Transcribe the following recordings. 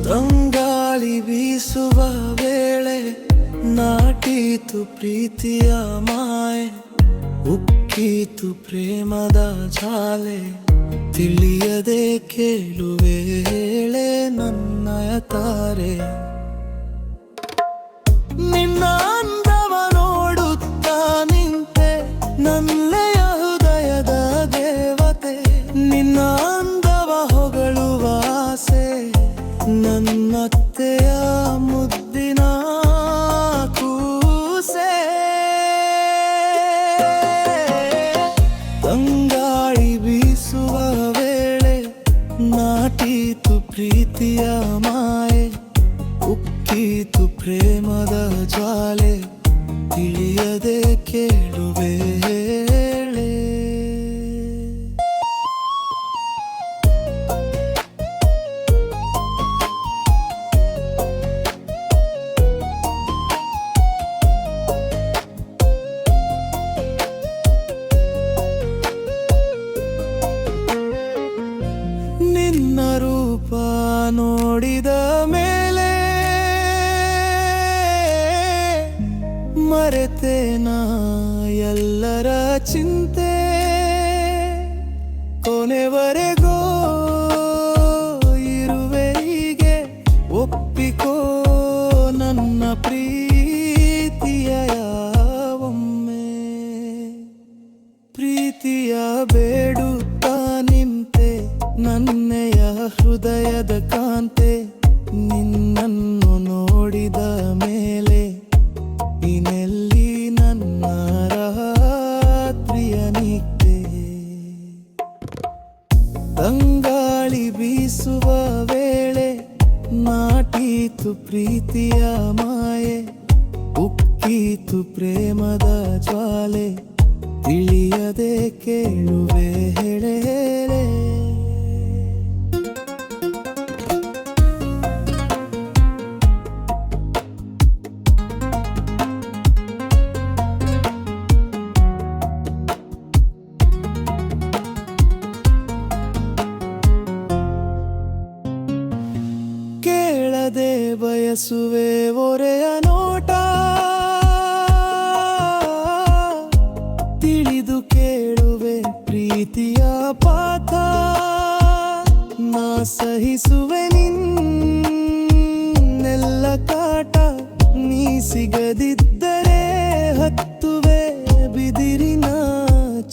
ತಂಗಾಳಿ ಬೀಸುವ ವೇಳೆ ನಾಟೀತು ಪ್ರೀತಿಯ ಮಾಯೆ, ಉಕ್ಕೀತು ಪ್ರೇಮದ ಜಾಲೆ. ತಿಳಿಯದೆ ಕೇಳುವೆ ಹೇಳೆ ನನ್ನಯ ತಾರೆ. ನಿನ್ನ ಅಂದವ ನೋಡುತ್ತಾ ನಿಂತೆ ನನ್ನೆಯ ಹೃದಯದ ದೇವತೆ. ನಿನ್ನ ಅಂದವ ಹೊಗಳುವ ಆಸೆ ನನ್ನತ್ತೆಯ ಮುದ್ದಿನ ಕೂಸೆ. ತಂಗಾಳಿ ಬೀಸುವ ವೇಳೆ ನಾಟೀತು ಪ್ರೀತಿಯ ಮಾಯೆ, ಉಕ್ಕೀತು ಪ್ರೇಮದ ಜ್ವಾಲೆ. ತಿಳಿಯದೆ ಕೇಳುವೆ ಹೇಳೆ. ನಿನ್ನ ರೂಪ ನೋಡಿದ ಮೇಲೆ ಮರೆತೇನ ಎಲ್ಲರ ಚಿಂತೆ. ಕೊನೆವರೆಗೂ ಇರುವೆ ಹೀಗೆ, ಒಪ್ಪಿಕೋ ನನ್ನ ಪ್ರೀತಿಯ ಒಮ್ಮೆ. ಪ್ರೀತಿಯ ಬೇಡುತ್ತಾ ನಿಂತೆ ನನ್ನೆಯ ಹೃದಯದ ಕಾಂತೆ. ನಿನ್ನನ್ನು ನೋಡಿದ ಮೇಲೆ ಇನ್ನೆಲ್ಲಿ ನನ್ನ ರಾತ್ರಿಯ ನಿದ್ದೆ. ತಂಗಾಳಿ ಬೀಸುವ ವೇಳೆ ನಾಟೀತು ಪ್ರೀತಿಯ ಮಾಯೆ, ಉಕ್ಕೀತು ಪ್ರೇಮದ ಜ್ವಾಲೆ. ತಿಳಿಯದೆ ಕೇಳುವೆ ಹೇಳೆ. ಕೇಳದೆ ಬಯಸುವೆ ಒರೆಯ ನೋಟ, ತಿಳಿದು ಕೇಳುವೆ ಪ್ರೀತಿಯ ಪಾಠ. ನಾ ಸಹಿಸುವೆ ನಿನ್ನೆಲ್ಲ ಕಾಟ, ನೀ ಸಿಗದಿದ್ದರೆ ಹತ್ತುವೆ ಬಿದಿರಿನ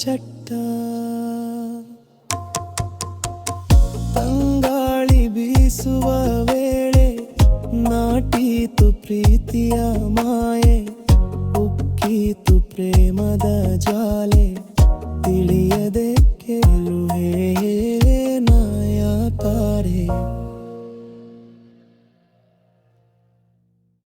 ಚಟ್ಟ. ತಂಗಾಳಿ ಬೀಸುವ ವೇಳೆ ನಾಟೀತು ಪ್ರೀತಿಯ ಮಾ